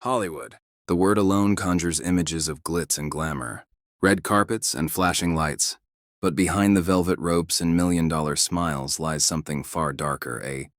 Hollywood. The word alone conjures images of glitz and glamour, red carpets and flashing lights. But behind the velvet ropes and million-dollar smiles lies something far darker, a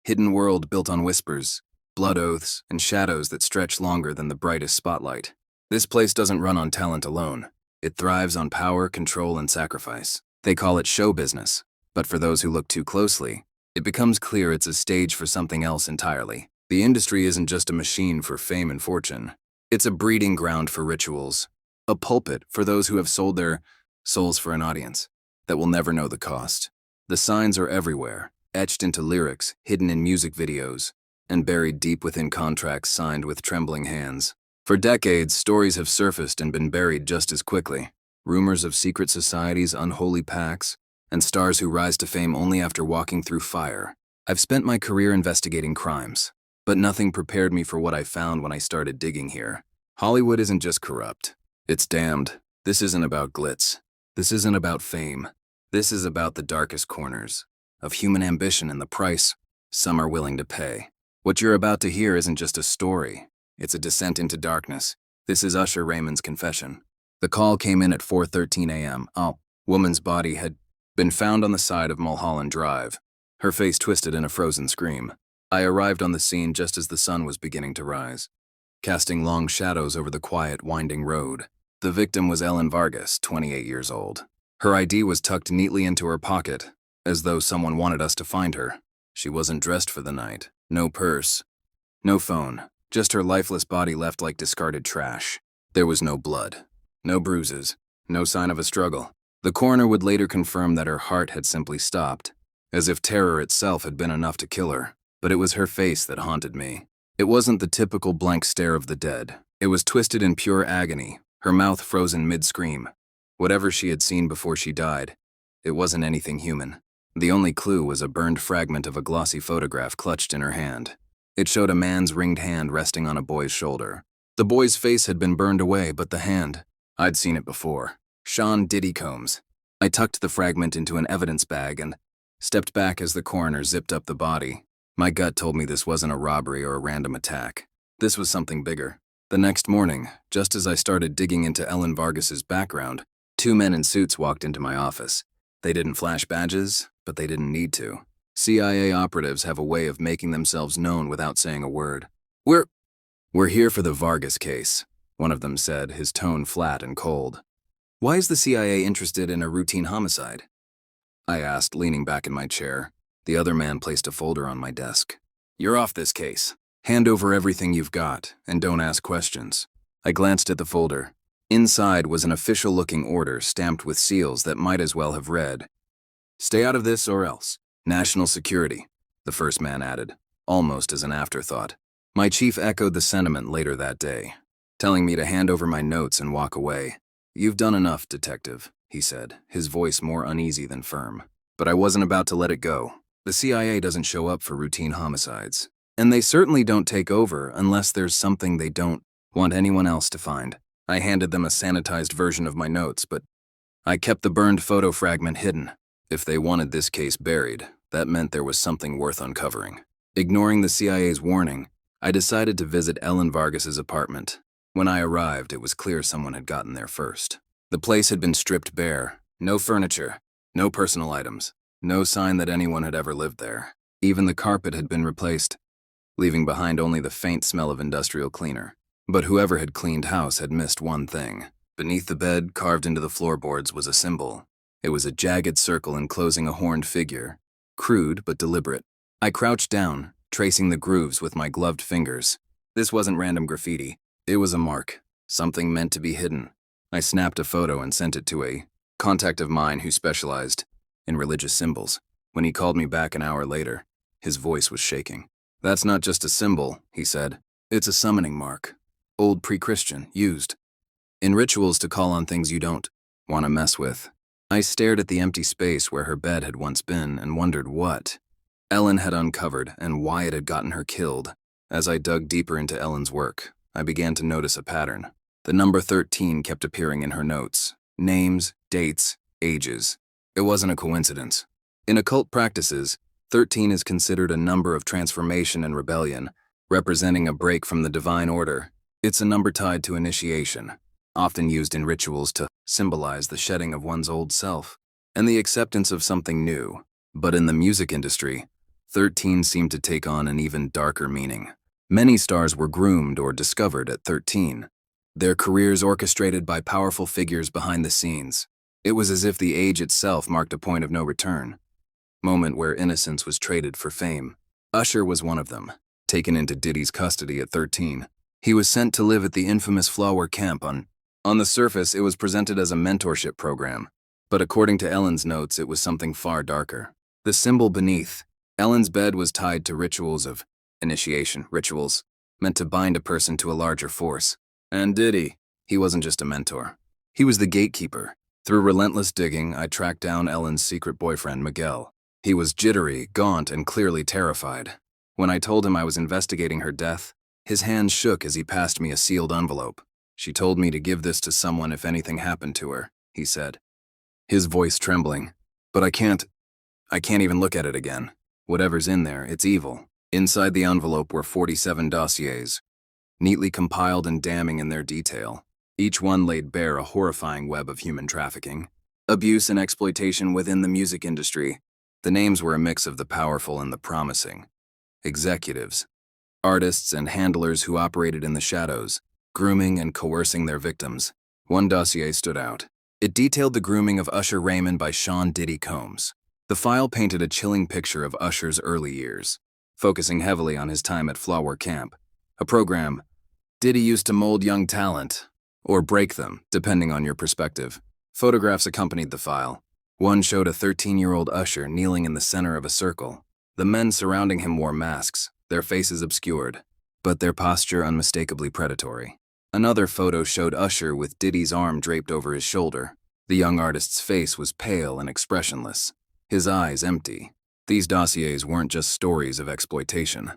hidden world built on whispers, blood oaths, and shadows that stretch longer than the brightest spotlight. This place doesn't run on talent alone. It thrives on power, control, and sacrifice. They call it show business, but for those who look too closely, it becomes clear it's a stage for something else entirely. The industry isn't just a machine for fame and fortune. It's a breeding ground for rituals, a pulpit for those who have sold their souls for an audience that will never know the cost. The signs are everywhere, etched into lyrics, hidden in music videos, and buried deep within contracts signed with trembling hands. For decades, stories have surfaced and been buried just as quickly. Rumors of secret societies, unholy pacts, and stars who rise to fame only after walking through fire. I've spent my career investigating crimes, but nothing prepared me for what I found when I started digging here. Hollywood isn't just corrupt. It's damned. This isn't about glitz. This isn't about fame. This is about the darkest corners of human ambition and the price some are willing to pay. What you're about to hear isn't just a story. It's a descent into darkness. This is Usher Raymond's confession. The call came in at 4:13 a.m. A woman's body had been found on the side of Mulholland Drive, her face twisted in a frozen scream. I arrived on the scene just as the sun was beginning to rise, casting long shadows over the quiet, winding road. The victim was Ellen Vargas, 28 years old. Her ID was tucked neatly into her pocket, as though someone wanted us to find her. She wasn't dressed for the night. No purse, no phone, just her lifeless body left like discarded trash. There was no blood, no bruises, no sign of a struggle. The coroner would later confirm that her heart had simply stopped, as if terror itself had been enough to kill her. But it was her face that haunted me. It wasn't the typical blank stare of the dead. It was twisted in pure agony, her mouth frozen mid-scream. Whatever she had seen before she died, it wasn't anything human. The only clue was a burned fragment of a glossy photograph clutched in her hand. It showed a man's ringed hand resting on a boy's shoulder. The boy's face had been burned away, but the hand, I'd seen it before. Sean Diddy Combs. I tucked the fragment into an evidence bag and stepped back as the coroner zipped up the body. My gut told me this wasn't a robbery or a random attack. This was something bigger. The next morning, just as I started digging into Ellen Vargas's background, two men in suits walked into my office. They didn't flash badges, but they didn't need to. CIA operatives have a way of making themselves known without saying a word. We're here for the Vargas case, one of them said, his tone flat and cold. Why is the CIA interested in a routine homicide? I asked, leaning back in my chair. The other man placed a folder on my desk. You're off this case. Hand over everything you've got, and don't ask questions. I glanced at the folder. Inside was an official-looking order stamped with seals that might as well have read, "Stay out of this or else. National security," the first man added, almost as an afterthought. My chief echoed the sentiment later that day, telling me to hand over my notes and walk away. "You've done enough, detective," he said, his voice more uneasy than firm. But I wasn't about to let it go. The CIA doesn't show up for routine homicides, and they certainly don't take over unless there's something they don't want anyone else to find. I handed them a sanitized version of my notes, but I kept the burned photo fragment hidden. If they wanted this case buried, that meant there was something worth uncovering. Ignoring the CIA's warning, I decided to visit Ellen Vargas's apartment. When I arrived, it was clear someone had gotten there first. The place had been stripped bare. No furniture, no personal items, no sign that anyone had ever lived there. Even the carpet had been replaced, leaving behind only the faint smell of industrial cleaner. But whoever had cleaned house had missed one thing. Beneath the bed, carved into the floorboards, was a symbol. It was a jagged circle enclosing a horned figure, crude but deliberate. I crouched down, tracing the grooves with my gloved fingers. This wasn't random graffiti. It was a mark, something meant to be hidden. I snapped a photo and sent it to a contact of mine who specialized in religious symbols. When he called me back an hour later, his voice was shaking. "That's not just a symbol," he said. "It's a summoning mark. Old pre-Christian, used in rituals to call on things you don't want to mess with." I stared at the empty space where her bed had once been and wondered what Ellen had uncovered and why it had gotten her killed. As I dug deeper into Ellen's work, I began to notice a pattern. The number 13 kept appearing in her notes. Names, dates, ages. It wasn't a coincidence. In occult practices, 13 is considered a number of transformation and rebellion, representing a break from the divine order. It's a number tied to initiation, often used in rituals to symbolize the shedding of one's old self and the acceptance of something new. But in the music industry, 13 seemed to take on an even darker meaning. Many stars were groomed or discovered at 13, their careers orchestrated by powerful figures behind the scenes. It was as if the age itself marked a point of no return, moment where innocence was traded for fame. Usher was one of them, taken into Diddy's custody at 13. He was sent to live at the infamous Flower Camp. On the surface, it was presented as a mentorship program, but according to Ellen's notes, it was something far darker. The symbol beneath, Ellen's bed was tied to rituals of initiation, rituals meant to bind a person to a larger force. And Diddy, he wasn't just a mentor. He was the gatekeeper. Through relentless digging, I tracked down Ellen's secret boyfriend, Miguel. He was jittery, gaunt, and clearly terrified. When I told him I was investigating her death, his hands shook as he passed me a sealed envelope. She told me to give this to someone if anything happened to her, he said, his voice trembling. But I can't even look at it again. Whatever's in there, it's evil. Inside the envelope were 47 dossiers, neatly compiled and damning in their detail. Each one laid bare a horrifying web of human trafficking, abuse and exploitation within the music industry. The names were a mix of the powerful and the promising. Executives, artists, and handlers who operated in the shadows, grooming and coercing their victims. One dossier stood out. It detailed the grooming of Usher Raymond by Sean Diddy Combs. The file painted a chilling picture of Usher's early years, focusing heavily on his time at Flower Camp, a program Diddy used to mold young talent, or break them, depending on your perspective. Photographs accompanied the file. One showed a 13-year-old Usher kneeling in the center of a circle. The men surrounding him wore masks, their faces obscured, but their posture unmistakably predatory. Another photo showed Usher with Diddy's arm draped over his shoulder. The young artist's face was pale and expressionless, his eyes empty. These dossiers weren't just stories of exploitation.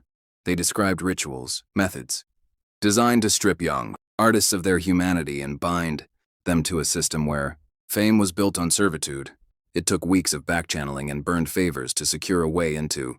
They described rituals, methods, designed to strip young artists of their humanity and bind them to a system where fame was built on servitude. It took weeks of backchanneling and burned favors to secure a way into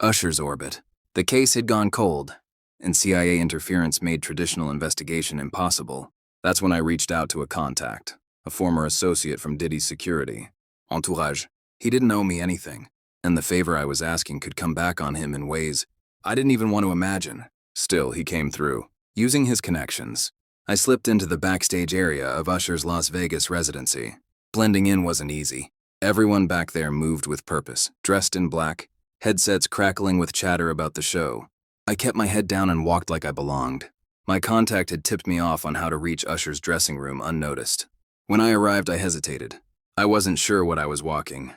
Usher's orbit. The case had gone cold, and CIA interference made traditional investigation impossible. That's when I reached out to a contact, a former associate from Diddy's security entourage. He didn't owe me anything, and the favor I was asking could come back on him in ways I didn't even want to imagine. Still, he came through. Using his connections, I slipped into the backstage area of Usher's Las Vegas residency. Blending in wasn't easy. Everyone back there moved with purpose, dressed in black, headsets crackling with chatter about the show. I kept my head down and walked like I belonged. My contact had tipped me off on how to reach Usher's dressing room unnoticed. When I arrived, I hesitated. I wasn't sure what I was walking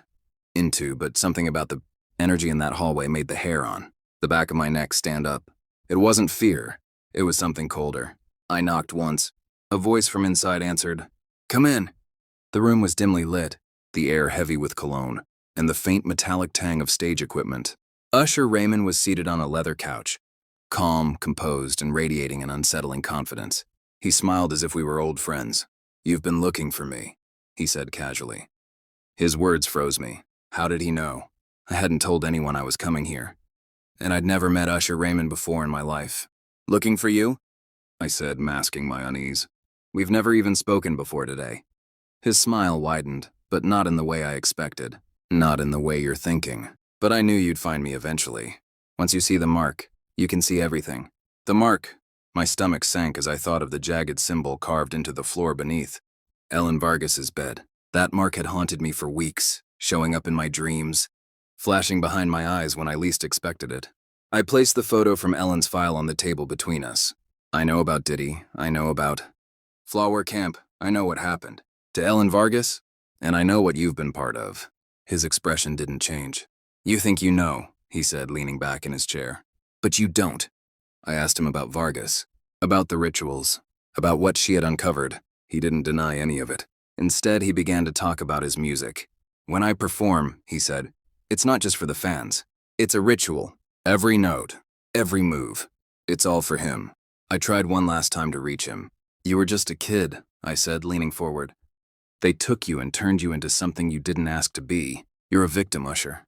into, but something about the energy in that hallway made the hair on the back of my neck stand up. It wasn't fear. It was something colder. I knocked once. A voice from inside answered, "Come in." The room was dimly lit, the air heavy with cologne, and the faint metallic tang of stage equipment. Usher Raymond was seated on a leather couch, calm, composed, and radiating an unsettling confidence. He smiled as if we were old friends. "You've been looking for me," he said casually. His words froze me. How did he know? I hadn't told anyone I was coming here, and I'd never met Usher Raymond before in my life. "Looking for you?" I said, masking my unease. "We've never even spoken before today." His smile widened, but not in the way I expected. "Not in the way you're thinking. But I knew you'd find me eventually. Once you see the mark, you can see everything." The mark. My stomach sank as I thought of the jagged symbol carved into the floor beneath. Ellen Vargas's bed. That mark had haunted me for weeks, showing up in my dreams, flashing behind my eyes when I least expected it. I placed the photo from Ellen's file on the table between us. I know about Diddy. I know about Flower Camp. I know what happened to Ellen Vargas, and I know what you've been part of. His expression didn't change. "You think you know," he said, leaning back in his chair. "But you don't." I asked him about Vargas, about the rituals, about what she had uncovered. He didn't deny any of it. Instead, he began to talk about his music. "When I perform," he said, "it's not just for the fans. It's a ritual. Every note, every move. It's all for him." I tried one last time to reach him. "You were just a kid," I said, leaning forward. "They took you and turned you into something you didn't ask to be. You're a victim, Usher.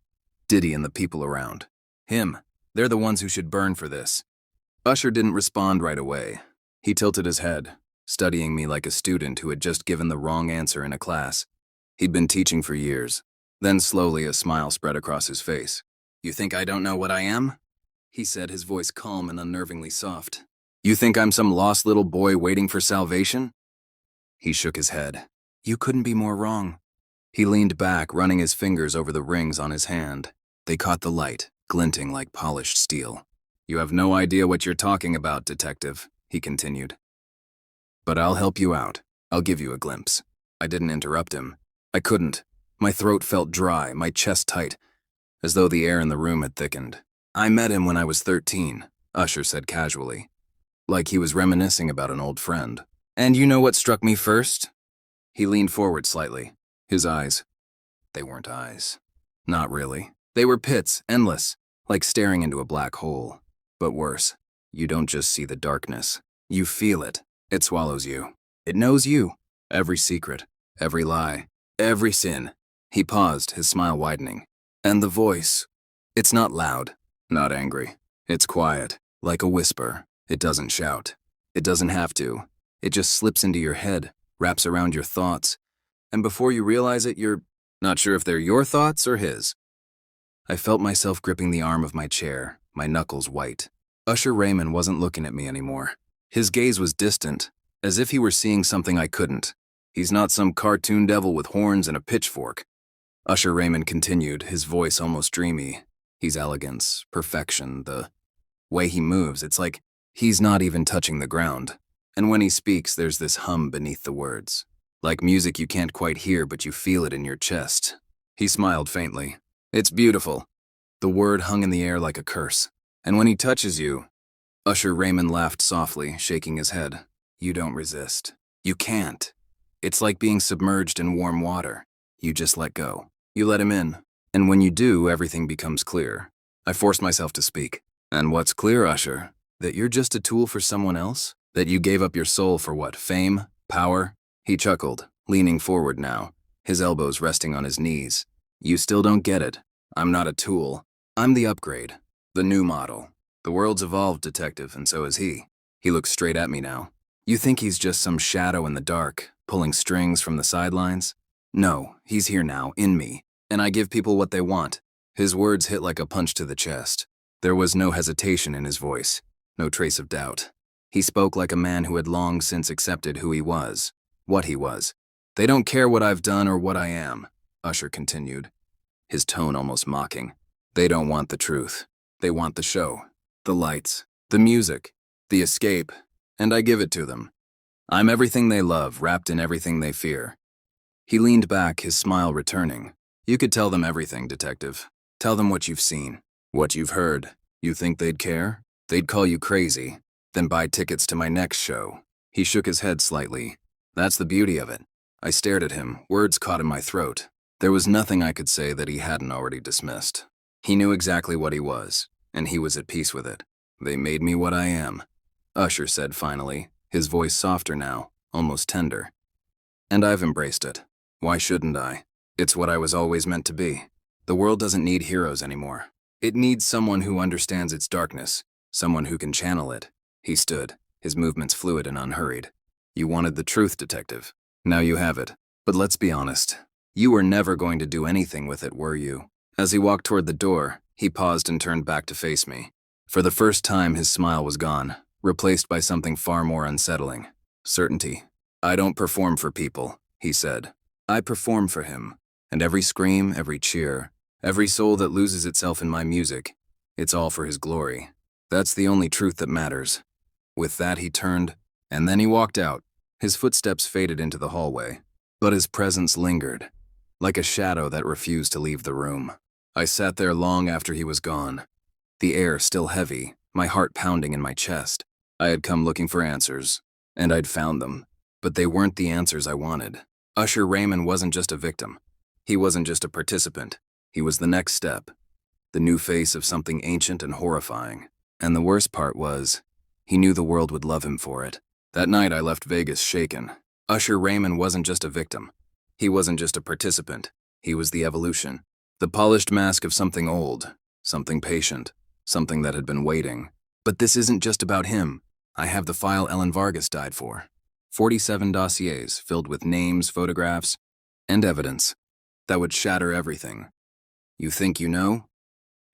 Diddy and the people around him, they're the ones who should burn for this." Usher didn't respond right away. He tilted his head, studying me like a student who had just given the wrong answer in a class. He'd been teaching for years. Then slowly a smile spread across his face. "You think I don't know what I am?" he said, his voice calm and unnervingly soft. "You think I'm some lost little boy waiting for salvation?" He shook his head. "You couldn't be more wrong." He leaned back, running his fingers over the rings on his hand. They caught the light, glinting like polished steel. "You have no idea what you're talking about, detective," he continued. "But I'll help you out. I'll give you a glimpse." I didn't interrupt him. I couldn't. My throat felt dry, my chest tight, as though the air in the room had thickened. "I met him when I was 13, Usher said casually, like he was reminiscing about an old friend. "And you know what struck me first?" He leaned forward slightly. His eyes. They weren't eyes. Not really. They were pits, endless, like staring into a black hole. But worse, you don't just see the darkness. You feel it. It swallows you. It knows you. Every secret, every lie, every sin. He paused, his smile widening. And the voice. It's not loud, not angry. It's quiet, like a whisper. It doesn't shout. It doesn't have to. It just slips into your head, wraps around your thoughts, and before you realize it, you're not sure if they're your thoughts or his. I felt myself gripping the arm of my chair, my knuckles white. Usher Raymond wasn't looking at me anymore. His gaze was distant, as if he were seeing something I couldn't. He's not some cartoon devil with horns and a pitchfork. Usher Raymond continued, his voice almost dreamy. He's elegance, perfection, the way he moves, it's like he's not even touching the ground. And when he speaks, there's this hum beneath the words. Like music you can't quite hear, but you feel it in your chest. He smiled faintly. "It's beautiful." The word hung in the air like a curse. "And when he touches you..." Usher Raymond laughed softly, shaking his head. "You don't resist. You can't. It's like being submerged in warm water. You just let go. You let him in. And when you do, everything becomes clear." I forced myself to speak. "And what's clear, Usher? That you're just a tool for someone else? That you gave up your soul for what, fame? Power?" He chuckled, leaning forward now, his elbows resting on his knees. "You still don't get it. I'm not a tool. I'm the upgrade, the new model. The world's evolved, detective, and so is he." He looked straight at me now. "You think he's just some shadow in the dark, pulling strings from the sidelines? No, he's here now, in me, and I give people what they want." His words hit like a punch to the chest. There was no hesitation in his voice, no trace of doubt. He spoke like a man who had long since accepted who he was. What he was. "They don't care what I've done or what I am," Usher continued, his tone almost mocking. "They don't want the truth. They want the show, the lights, the music, the escape, and I give it to them. I'm everything they love, wrapped in everything they fear." He leaned back, his smile returning. "You could tell them everything, detective. Tell them what you've seen, what you've heard. You think they'd care? They'd call you crazy, then buy tickets to my next show." He shook his head slightly. "That's the beauty of it." I stared at him, words caught in my throat. There was nothing I could say that he hadn't already dismissed. He knew exactly what he was, and he was at peace with it. "They made me what I am," Usher said finally, his voice softer now, almost tender. "And I've embraced it. Why shouldn't I? It's what I was always meant to be. The world doesn't need heroes anymore. It needs someone who understands its darkness, someone who can channel it." He stood, his movements fluid and unhurried. "You wanted the truth, detective. Now you have it. But let's be honest. You were never going to do anything with it, were you?" As he walked toward the door, he paused and turned back to face me. For the first time, his smile was gone, replaced by something far more unsettling. Certainty. "I don't perform for people," he said. "I perform for him. And every scream, every cheer, every soul that loses itself in my music, it's all for his glory. That's the only truth that matters." With that, he turned, and then he walked out. His footsteps faded into the hallway, but his presence lingered, like a shadow that refused to leave the room. I sat there long after he was gone, the air still heavy, my heart pounding in my chest. I had come looking for answers, and I'd found them, but they weren't the answers I wanted. Usher Raymond wasn't just a victim. He wasn't just a participant. He was the next step, the new face of something ancient and horrifying. And the worst part was, he knew the world would love him for it. That night I left Vegas shaken. Usher Raymond wasn't just a victim. He wasn't just a participant. He was the evolution. The polished mask of something old, something patient, something that had been waiting. But this isn't just about him. I have the file Ellen Vargas died for. 47 dossiers filled with names, photographs, and evidence that would shatter everything. You think you know?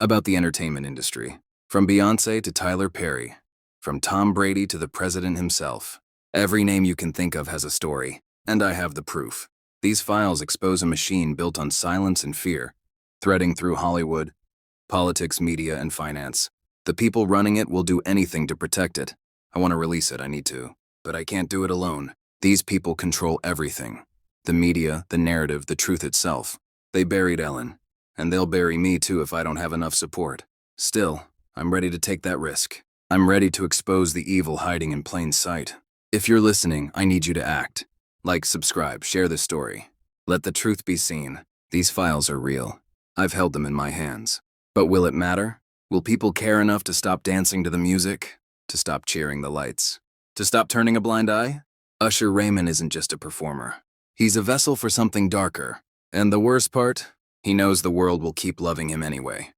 About the entertainment industry. From Beyoncé to Tyler Perry. From Tom Brady to the president himself. Every name you can think of has a story, and I have the proof. These files expose a machine built on silence and fear, threading through Hollywood, politics, media, and finance. The people running it will do anything to protect it. I want to release it, I need to. But I can't do it alone. These people control everything. The media, the narrative, the truth itself. They buried Ellen, and they'll bury me too if I don't have enough support. Still, I'm ready to take that risk. I'm ready to expose the evil hiding in plain sight. If you're listening, I need you to act. Like, subscribe, share this story. Let the truth be seen. These files are real. I've held them in my hands. But will it matter? Will people care enough to stop dancing to the music? To stop cheering the lights? To stop turning a blind eye? Usher Raymond isn't just a performer. He's a vessel for something darker. And the worst part? He knows the world will keep loving him anyway.